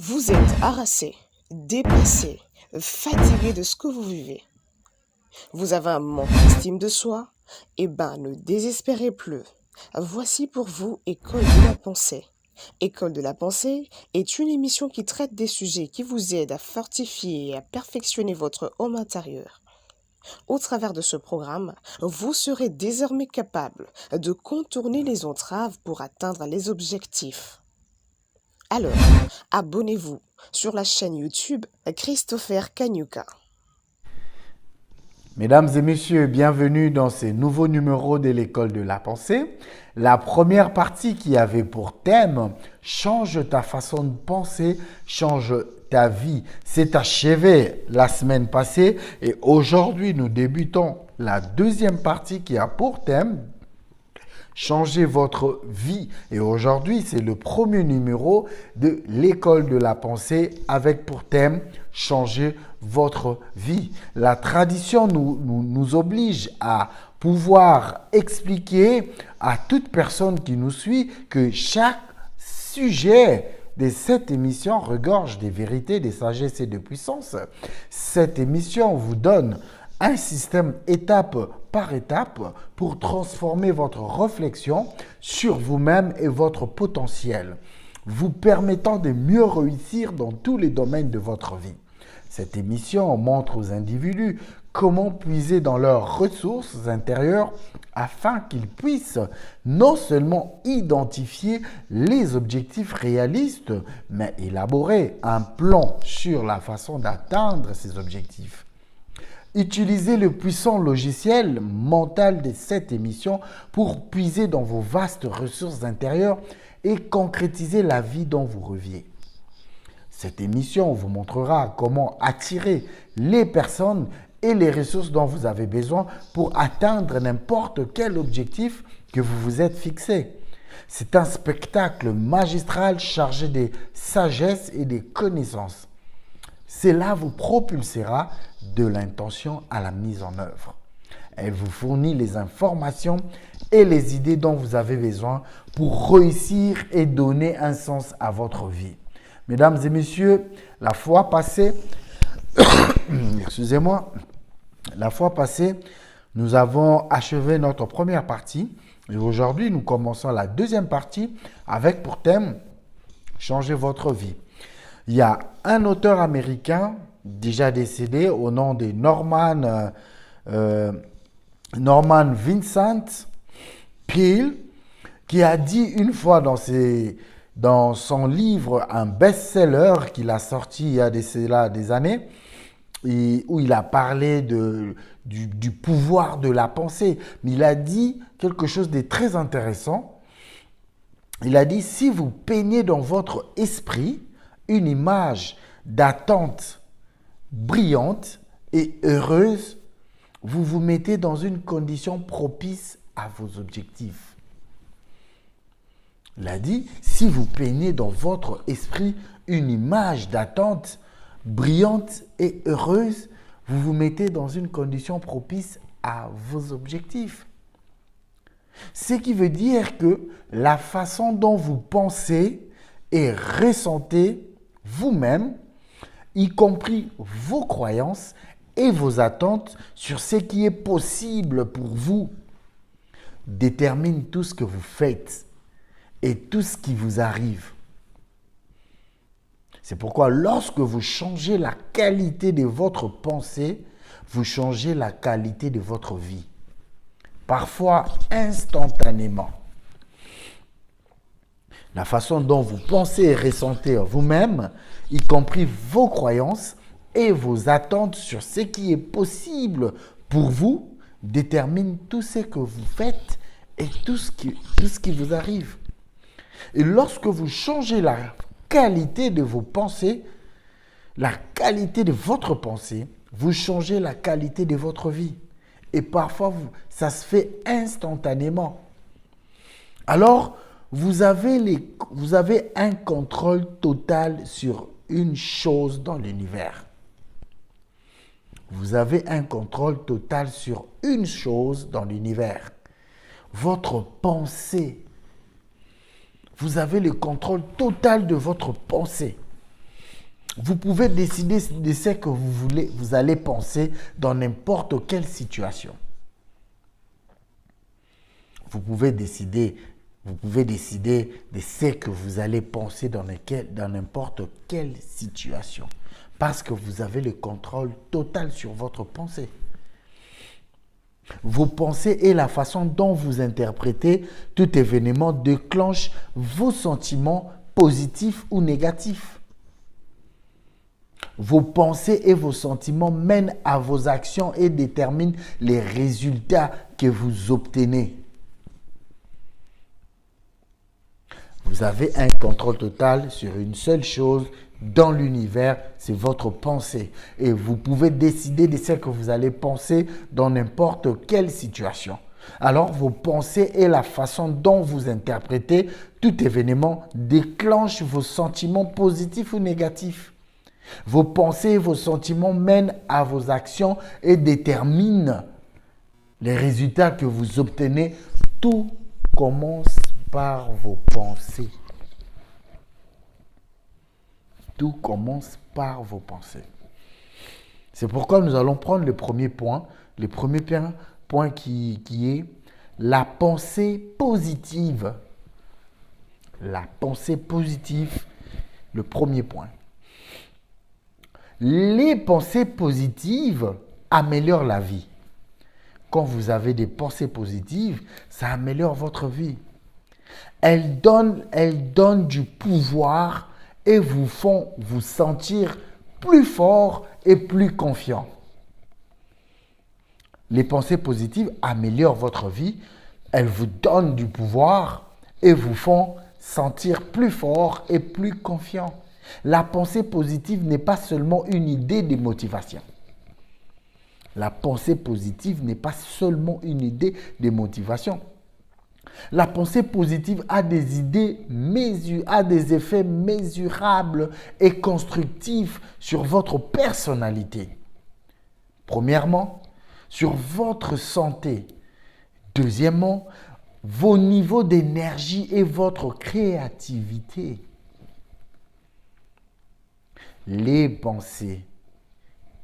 Vous êtes harassé, dépassé, fatigué de ce que vous vivez. Vous avez un manque d'estime de soi? Eh ben, ne désespérez plus. Voici pour vous École de la pensée. École de la pensée est une émission qui traite des sujets qui vous aident à fortifier et à perfectionner votre homme intérieur. Au travers de ce programme, vous serez désormais capable de contourner les entraves pour atteindre les objectifs. Alors, abonnez-vous sur la chaîne YouTube Christopher Kanyuka. Mesdames et messieurs, bienvenue dans ce nouveau numéro de l'école de la pensée. La première partie qui avait pour thème « Change ta façon de penser, change ta vie » s'est achevée la semaine passée et aujourd'hui nous débutons la deuxième partie qui a pour thème changer votre vie. Et aujourd'hui, c'est le premier numéro de l'école de la pensée avec pour thème changer votre vie. La tradition nous oblige à pouvoir expliquer à toute personne qui nous suit que chaque sujet de cette émission regorge des vérités, des sagesses et de puissance. Cette émission vous donne un système étape par étape pour transformer votre réflexion sur vous-même et votre potentiel, vous permettant de mieux réussir dans tous les domaines de votre vie. Cette émission montre aux individus comment puiser dans leurs ressources intérieures afin qu'ils puissent non seulement identifier les objectifs réalistes, mais élaborer un plan sur la façon d'atteindre ces objectifs. Utilisez le puissant logiciel mental de cette émission pour puiser dans vos vastes ressources intérieures et concrétiser la vie dont vous rêviez. Cette émission vous montrera comment attirer les personnes et les ressources dont vous avez besoin pour atteindre n'importe quel objectif que vous vous êtes fixé. C'est un spectacle magistral chargé de sagesse et de connaissances. Cela vous propulsera de l'intention à la mise en œuvre. Elle vous fournit les informations et les idées dont vous avez besoin pour réussir et donner un sens à votre vie. Mesdames et messieurs, la fois passée, nous avons achevé notre première partie et aujourd'hui, nous commençons la deuxième partie avec pour thème « Changer votre vie ». Il y a un auteur américain déjà décédé au nom de Norman Vincent Peale qui a dit une fois dans son livre, un best-seller qu'il a sorti il y a des années, où il a parlé du pouvoir de la pensée. Mais il a dit quelque chose de très intéressant. Il a dit, si vous peignez dans votre esprit une image d'attente brillante et heureuse, vous vous mettez dans une condition propice à vos objectifs. Il a dit, si vous peignez dans votre esprit une image d'attente brillante et heureuse, vous vous mettez dans une condition propice à vos objectifs. Ce qui veut dire que la façon dont vous pensez et ressentez vous-même, y compris vos croyances et vos attentes sur ce qui est possible pour vous, détermine tout ce que vous faites et tout ce qui vous arrive. C'est pourquoi lorsque vous changez la qualité de votre pensée, vous changez la qualité de votre vie. Parfois instantanément. La façon dont vous pensez et ressentez vous-même, y compris vos croyances et vos attentes sur ce qui est possible pour vous, détermine tout ce que vous faites et tout ce qui vous arrive. Et lorsque vous changez la qualité de vos pensées, la qualité de votre pensée, vous changez la qualité de votre vie. Et parfois, ça se fait instantanément. Alors, vous avez un contrôle total sur une chose dans l'univers. Vous avez un contrôle total sur une chose dans l'univers. Votre pensée. Vous avez le contrôle total de votre pensée. Vous pouvez décider de ce que vous allez penser dans n'importe quelle situation. Vous pouvez décider de ce que vous allez penser dans n'importe quelle situation. Parce que vous avez le contrôle total sur votre pensée. Vos pensées et la façon dont vous interprétez tout événement déclenchent vos sentiments positifs ou négatifs. Vos pensées et vos sentiments mènent à vos actions et déterminent les résultats que vous obtenez. Vous avez un contrôle total sur une seule chose dans l'univers, c'est votre pensée. Et vous pouvez décider de ce que vous allez penser dans n'importe quelle situation. Alors, vos pensées et la façon dont vous interprétez tout événement déclenchent vos sentiments positifs ou négatifs. Vos pensées et vos sentiments mènent à vos actions et déterminent les résultats que vous obtenez. Tout commence par vos pensées. Tout commence par vos pensées. C'est pourquoi nous allons prendre le premier point. Le premier point qui est la pensée positive. La pensée positive, le premier point. Les pensées positives améliorent la vie. Quand vous avez des pensées positives, ça améliore votre vie. Elles donnent du pouvoir et vous font vous sentir plus fort et plus confiant. Les pensées positives améliorent votre vie, elles vous donnent du pouvoir et vous font sentir plus fort et plus confiant. La pensée positive n'est pas seulement une idée de motivation. La pensée positive n'est pas seulement une idée de motivation. La pensée positive a des effets mesurables et constructifs sur votre personnalité. Premièrement, sur votre santé. Deuxièmement, vos niveaux d'énergie et votre créativité. Les pensées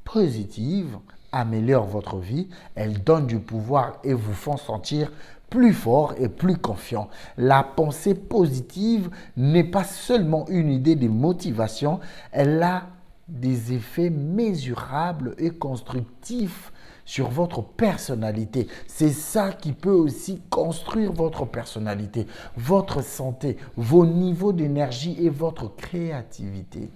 positives améliorent votre vie, elles donnent du pouvoir et vous font sentir plus fort et plus confiant. La pensée positive n'est pas seulement une idée de motivation, elle a des effets mesurables et constructifs sur votre personnalité. C'est ça qui peut aussi construire votre personnalité, votre santé, vos niveaux d'énergie et votre créativité.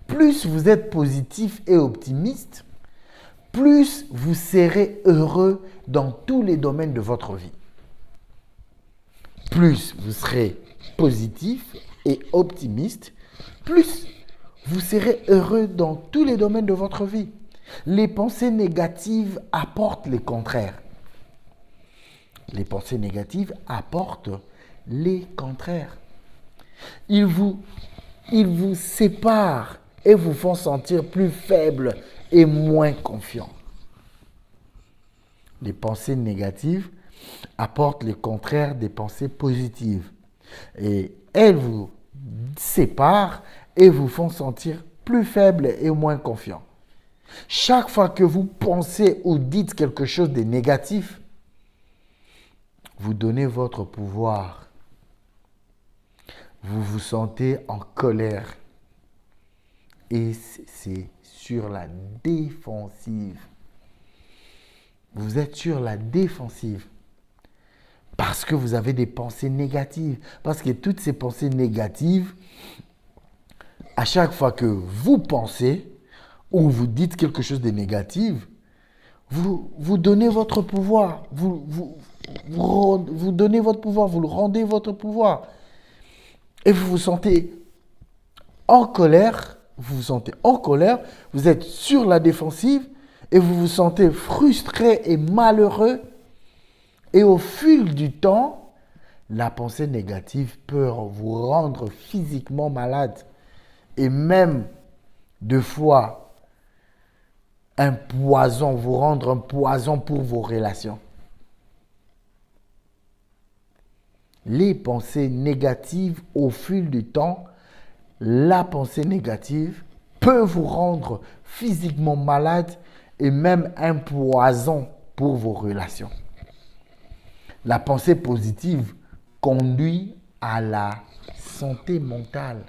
Plus vous êtes positif et optimiste, plus vous serez heureux dans tous les domaines de votre vie. Plus vous serez positif et optimiste, plus vous serez heureux dans tous les domaines de votre vie. Les pensées négatives apportent les contraires. Les pensées négatives apportent les contraires. Ils vous séparent et vous font sentir plus faible et moins confiant. Les pensées négatives apportent le contraire des pensées positives. Et elles vous séparent et vous font sentir plus faible et moins confiant. Chaque fois que vous pensez ou dites quelque chose de négatif, vous donnez votre pouvoir. Vous vous sentez en colère. Et c'est sur la défensive. Vous êtes sur la défensive. Parce que vous avez des pensées négatives. Parce que toutes ces pensées négatives, à chaque fois que vous pensez ou vous dites quelque chose de négatif, vous donnez votre pouvoir. Vous donnez votre pouvoir, vous le rendez votre pouvoir. Et vous vous sentez en colère. Vous êtes sur la défensive et vous vous sentez frustré et malheureux. Et au fil du temps, la pensée négative peut vous rendre physiquement malade et même deux fois vous rendre un poison pour vos relations. Les pensées négatives au fil du temps la pensée négative peut vous rendre physiquement malade et même un poison pour vos relations. La pensée positive conduit à la santé mentale.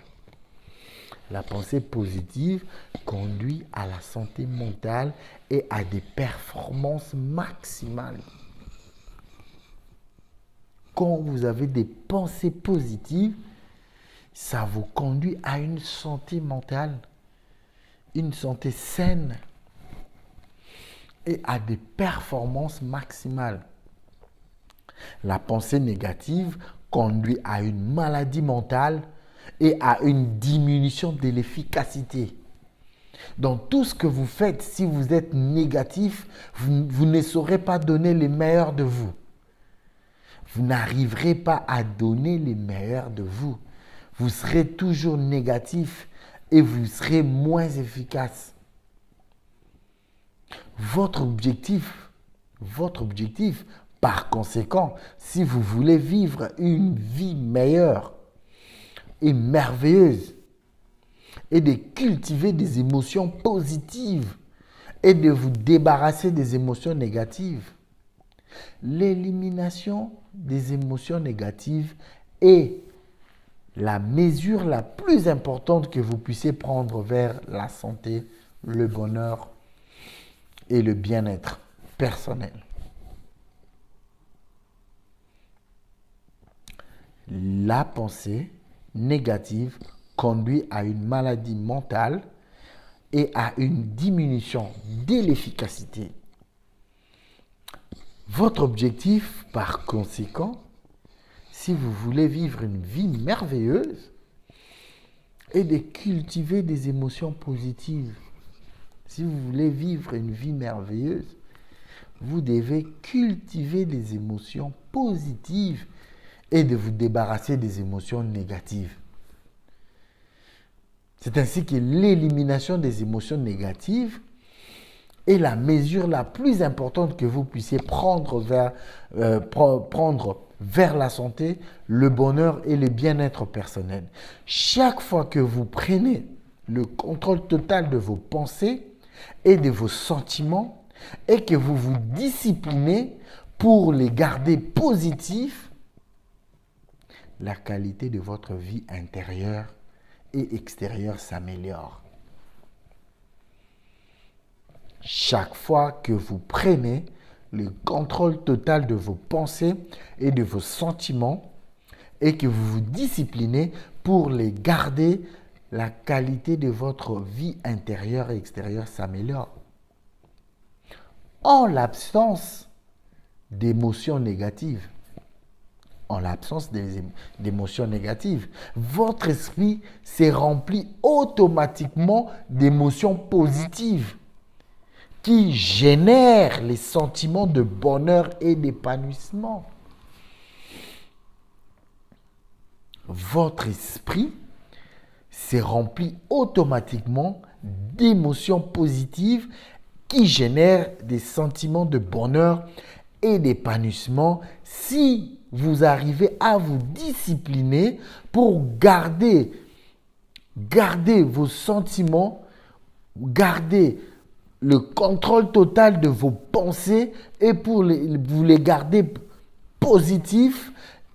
La pensée positive conduit à la santé mentale et à des performances maximales. Quand vous avez des pensées positives, ça vous conduit à une santé mentale, une santé saine et à des performances maximales. La pensée négative conduit à une maladie mentale et à une diminution de l'efficacité. Dans tout ce que vous faites, si vous êtes négatif, vous ne saurez pas donner le meilleur de vous. Vous n'arriverez pas à donner le meilleur de vous. Vous serez toujours négatif et vous serez moins efficace. Votre objectif, par conséquent, si vous voulez vivre une vie meilleure et merveilleuse et de cultiver des émotions positives et de vous débarrasser des émotions négatives, l'élimination des émotions négatives est la mesure la plus importante que vous puissiez prendre vers la santé, le bonheur et le bien-être personnel. La pensée négative conduit à une maladie mentale et à une diminution de l'efficacité. Votre objectif, par conséquent, si vous voulez vivre une vie merveilleuse, est de cultiver des émotions positives. Si vous voulez vivre une vie merveilleuse, vous devez cultiver des émotions positives et de vous débarrasser des émotions négatives. C'est ainsi que l'élimination des émotions négatives est la mesure la plus importante que vous puissiez prendre vers la santé, le bonheur et le bien-être personnel. Chaque fois que vous prenez le contrôle total de vos pensées et de vos sentiments et que vous vous disciplinez pour les garder positifs, la qualité de votre vie intérieure et extérieure s'améliore. Chaque fois que vous prenez le contrôle total de vos pensées et de vos sentiments et que vous vous disciplinez pour les garder, la qualité de votre vie intérieure et extérieure s'améliore. En l'absence d'émotions négatives, votre esprit s'est rempli automatiquement d'émotions positives qui génèrent les sentiments de bonheur et d'épanouissement. Votre esprit s'est rempli automatiquement d'émotions positives qui génèrent des sentiments de bonheur et d'épanouissement si vous arrivez à vous discipliner pour garder vos sentiments, garder le contrôle total de vos pensées et pour vous les garder positifs.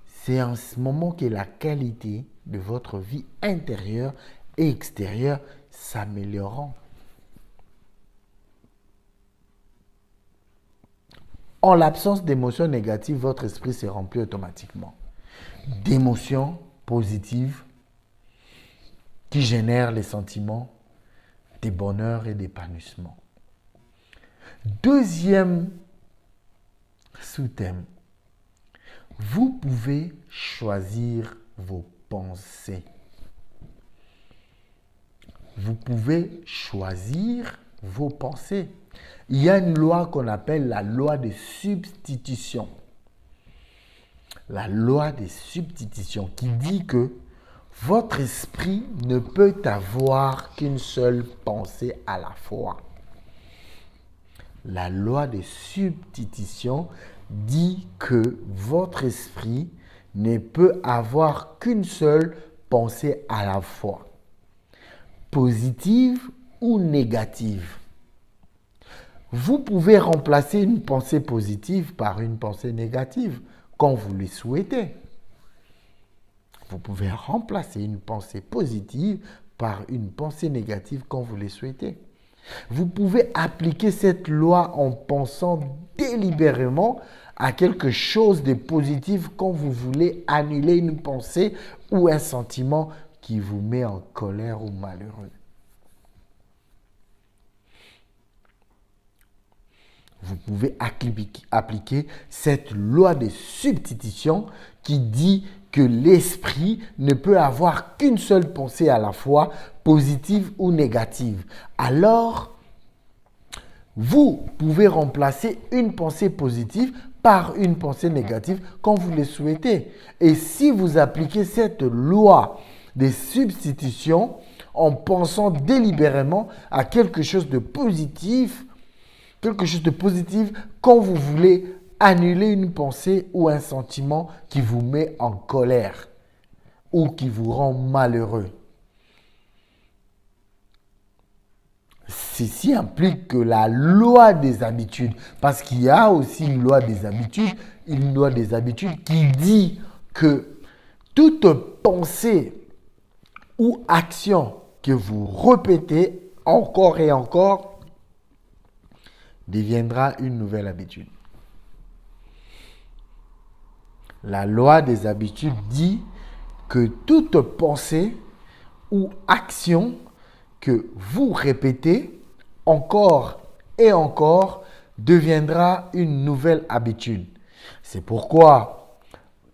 C'est en ce moment que la qualité de votre vie intérieure et extérieure s'amélioreront. En l'absence d'émotions négatives, votre esprit se remplit automatiquement d'émotions positives qui génèrent les sentiments de bonheur et d'épanouissement. Deuxième sous-thème, vous pouvez choisir vos pensées. Vous pouvez choisir vos pensées. Il y a une loi qu'on appelle la loi de substitution. La loi de substitution qui dit que votre esprit ne peut avoir qu'une seule pensée à la fois. La loi de substitution dit que votre esprit ne peut avoir qu'une seule pensée à la fois. positive ou négative. Vous pouvez remplacer une pensée positive par une pensée négative quand vous le souhaitez. Vous pouvez remplacer une pensée positive par une pensée négative quand vous le souhaitez. Vous pouvez appliquer cette loi en pensant délibérément à quelque chose de positif quand vous voulez annuler une pensée ou un sentiment qui vous met en colère ou malheureux. Vous pouvez appliquer cette loi de substitution qui dit que l'esprit ne peut avoir qu'une seule pensée à la fois, positive ou négative. Alors, vous pouvez remplacer une pensée positive par une pensée négative quand vous le souhaitez. Et si vous appliquez cette loi de substitution en pensant délibérément à quelque chose de positif quand vous voulez annuler une pensée ou un sentiment qui vous met en colère ou qui vous rend malheureux. Ceci implique que la loi des habitudes, parce qu'il y a aussi une loi des habitudes qui dit que toute pensée ou action que vous répétez encore et encore deviendra une nouvelle habitude. La loi des habitudes dit que toute pensée ou action que vous répétez encore et encore deviendra une nouvelle habitude. C'est pourquoi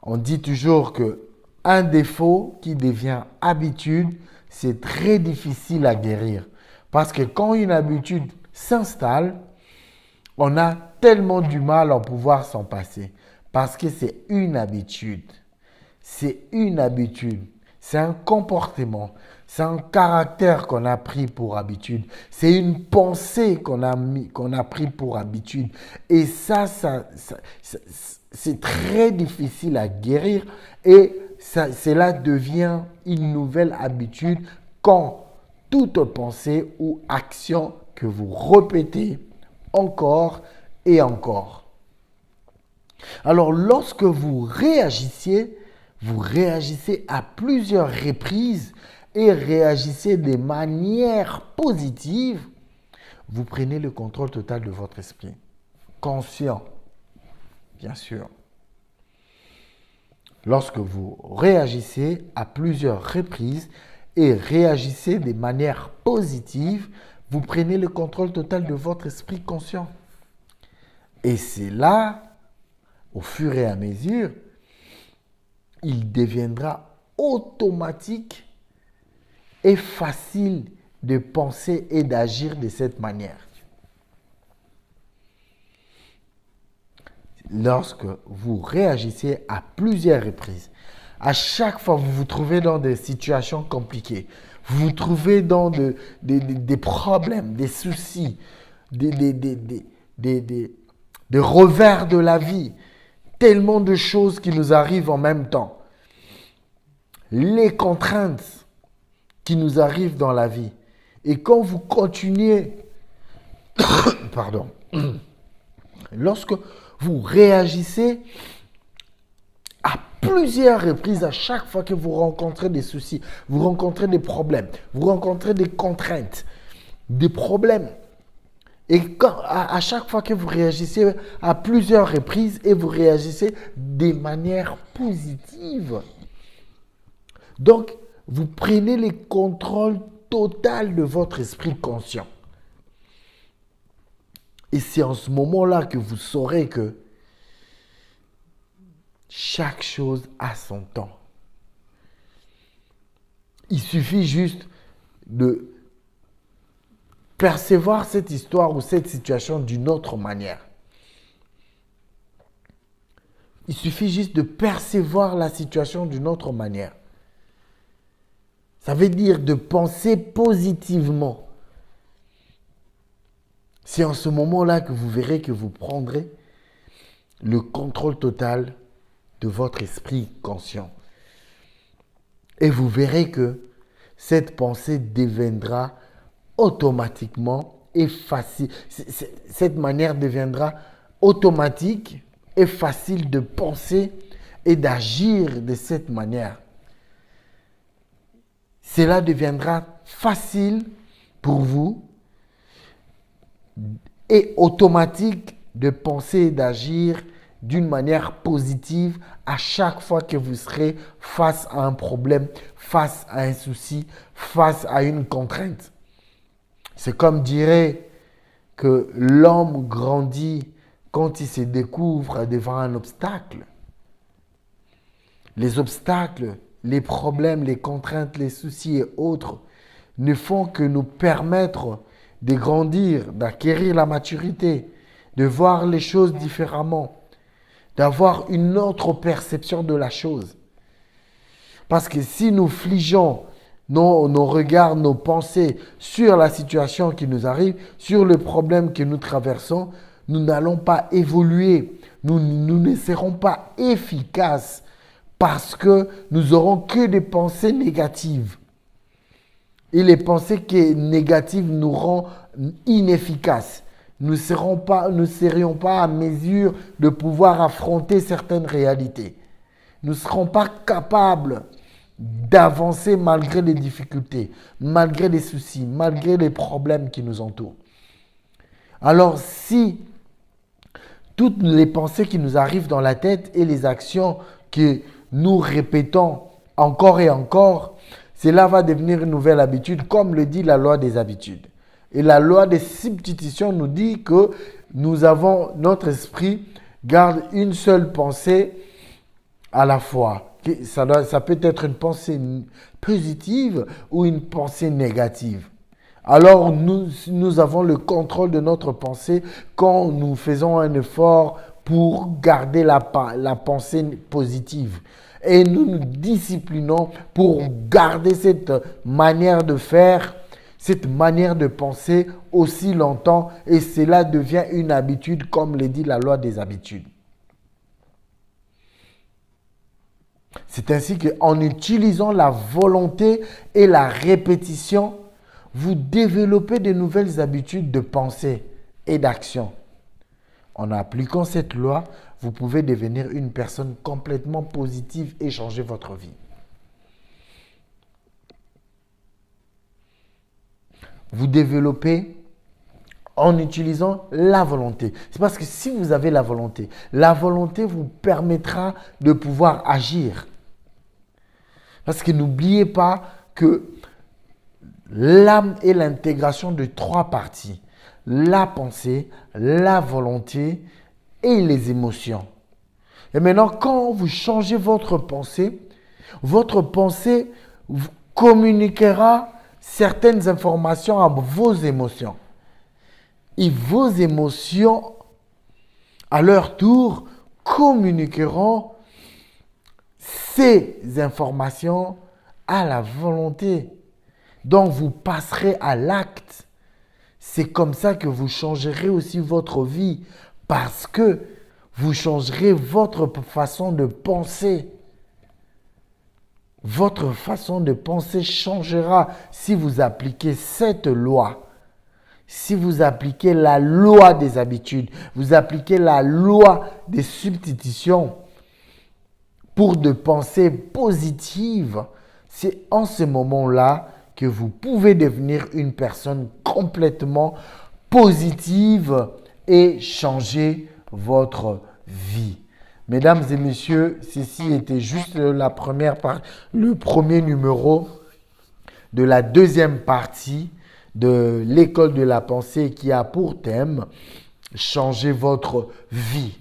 on dit toujours qu'un défaut qui devient habitude, c'est très difficile à guérir. Parce que quand une habitude s'installe, on a tellement du mal à pouvoir s'en passer. Parce que c'est une habitude. C'est une habitude. C'est un comportement. C'est un caractère qu'on a pris pour habitude. C'est une pensée qu'on a pris pour habitude. Et ça c'est très difficile à guérir. Et cela devient une nouvelle habitude quand toute pensée ou action que vous répétez encore et encore. Alors, lorsque vous réagissez à plusieurs reprises et réagissez de manière positive, vous prenez le contrôle total de votre esprit. Conscient, bien sûr. Lorsque vous réagissez à plusieurs reprises et réagissez de manière positive, vous prenez le contrôle total de votre esprit conscient. Et c'est là, au fur et à mesure, il deviendra automatique et facile de penser et d'agir de cette manière. Lorsque vous réagissez à plusieurs reprises, à chaque fois vous vous trouvez dans des situations compliquées, vous vous trouvez dans des problèmes, des soucis, des revers de la vie, tellement de choses qui nous arrivent en même temps. Les contraintes qui nous arrivent dans la vie. Et quand vous continuez, pardon, lorsque vous réagissez à plusieurs reprises, à chaque fois que vous rencontrez des soucis, vous rencontrez des problèmes, vous rencontrez des contraintes, des problèmes. Et à chaque fois que vous réagissez à plusieurs reprises et vous réagissez de manière positive. Donc, vous prenez le contrôle total de votre esprit conscient. Et c'est en ce moment-là que vous saurez que chaque chose a son temps. Il suffit juste de percevoir cette histoire ou cette situation d'une autre manière. Il suffit juste de percevoir la situation d'une autre manière. Ça veut dire de penser positivement. C'est en ce moment-là que vous verrez que vous prendrez le contrôle total de votre esprit conscient. Et vous verrez que cette pensée deviendra automatiquement et facile. Cette manière deviendra automatique et facile de penser et d'agir de cette manière. Cela deviendra facile pour vous et automatique de penser et d'agir d'une manière positive à chaque fois que vous serez face à un problème, face à un souci, face à une contrainte. C'est comme dirait que l'homme grandit quand il se découvre devant un obstacle. Les obstacles, les problèmes, les contraintes, les soucis et autres ne font que nous permettre de grandir, d'acquérir la maturité, de voir les choses différemment, d'avoir une autre perception de la chose. Parce que si nous figeons nos regards, nos pensées sur la situation qui nous arrive, sur le problème que nous traversons, nous n'allons pas évoluer, nous ne serons pas efficaces parce que nous aurons que des pensées négatives. Et les pensées négatives nous rendent inefficaces. Nous ne serions pas à mesure de pouvoir affronter certaines réalités. Nous ne serons pas capables d'avancer malgré les difficultés, malgré les soucis, malgré les problèmes qui nous entourent. Alors si toutes les pensées qui nous arrivent dans la tête et les actions que nous répétons encore et encore, cela va devenir une nouvelle habitude, comme le dit la loi des habitudes. Et la loi des substitutions nous dit que notre esprit garde une seule pensée à la fois. Ça peut être une pensée positive ou une pensée négative. Alors nous avons le contrôle de notre pensée quand nous faisons un effort pour garder la pensée positive. Et nous nous disciplinons pour garder cette manière de faire, cette manière de penser aussi longtemps. Et cela devient une habitude, comme le dit la loi des habitudes. C'est ainsi qu'en utilisant la volonté et la répétition, vous développez de nouvelles habitudes de pensée et d'action. En appliquant cette loi, vous pouvez devenir une personne complètement positive et changer votre vie. Vous développez en utilisant la volonté. C'est parce que si vous avez la volonté vous permettra de pouvoir agir. Parce que n'oubliez pas que l'âme est l'intégration de 3 parties. La pensée, la volonté et les émotions. Et maintenant, quand vous changez votre pensée communiquera certaines informations à vos émotions. Et vos émotions, à leur tour, communiqueront ces informations à la volonté. Donc, vous passerez à l'acte. C'est comme ça que vous changerez aussi votre vie parce que vous changerez votre façon de penser. Votre façon de penser changera si vous appliquez cette loi. Si vous appliquez la loi des habitudes, vous appliquez la loi des substitutions pour de pensées positives, c'est en ce moment-là que vous pouvez devenir une personne complètement positive et changer votre vie. Mesdames et messieurs, ceci était juste le premier numéro de la deuxième partie de l'école de la pensée qui a pour thème changer votre vie.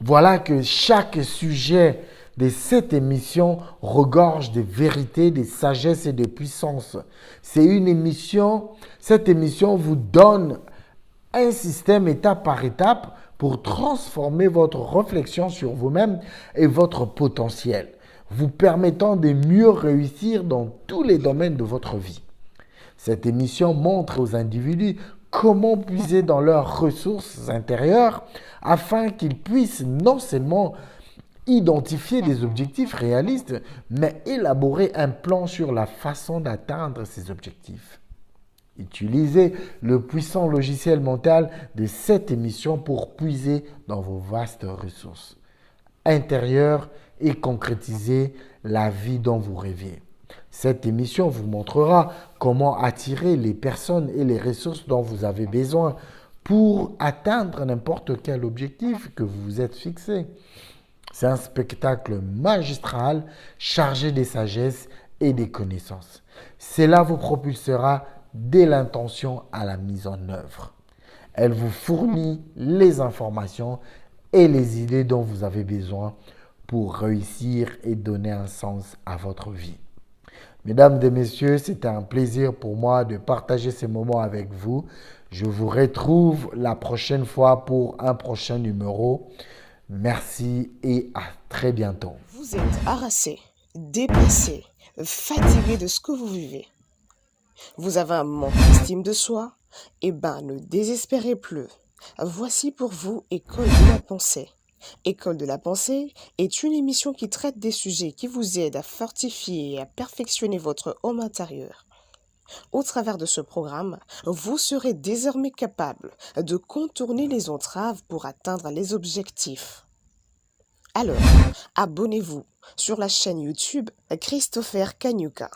Voilà que chaque sujet de cette émission regorge de vérité, de sagesse et de puissance. C'est une émission, cette émission vous donne un système étape par étape pour transformer votre réflexion sur vous-même et votre potentiel, vous permettant de mieux réussir dans tous les domaines de votre vie. Cette émission montre aux individus comment puiser dans leurs ressources intérieures afin qu'ils puissent non seulement Identifier des objectifs réalistes, mais élaborer un plan sur la façon d'atteindre ces objectifs. Utilisez le puissant logiciel mental de cette émission pour puiser dans vos vastes ressources intérieures et concrétiser la vie dont vous rêviez. Cette émission vous montrera comment attirer les personnes et les ressources dont vous avez besoin pour atteindre n'importe quel objectif que vous vous êtes fixé. C'est un spectacle magistral chargé de sagesse et des connaissances. Cela vous propulsera dès l'intention à la mise en œuvre. Elle vous fournit les informations et les idées dont vous avez besoin pour réussir et donner un sens à votre vie. Mesdames et messieurs, c'était un plaisir pour moi de partager ces moments avec vous. Je vous retrouve la prochaine fois pour un prochain numéro. Merci et à très bientôt. Vous êtes harassé, dépassé, fatigué de ce que vous vivez. Vous avez un manque d'estime de soi? Eh ben, ne désespérez plus. Voici pour vous École de la pensée. École de la pensée est une émission qui traite des sujets qui vous aident à fortifier et à perfectionner votre homme intérieur. Au travers de ce programme, vous serez désormais capable de contourner les entraves pour atteindre les objectifs. Alors, abonnez-vous sur la chaîne YouTube Christopher Kanyuka.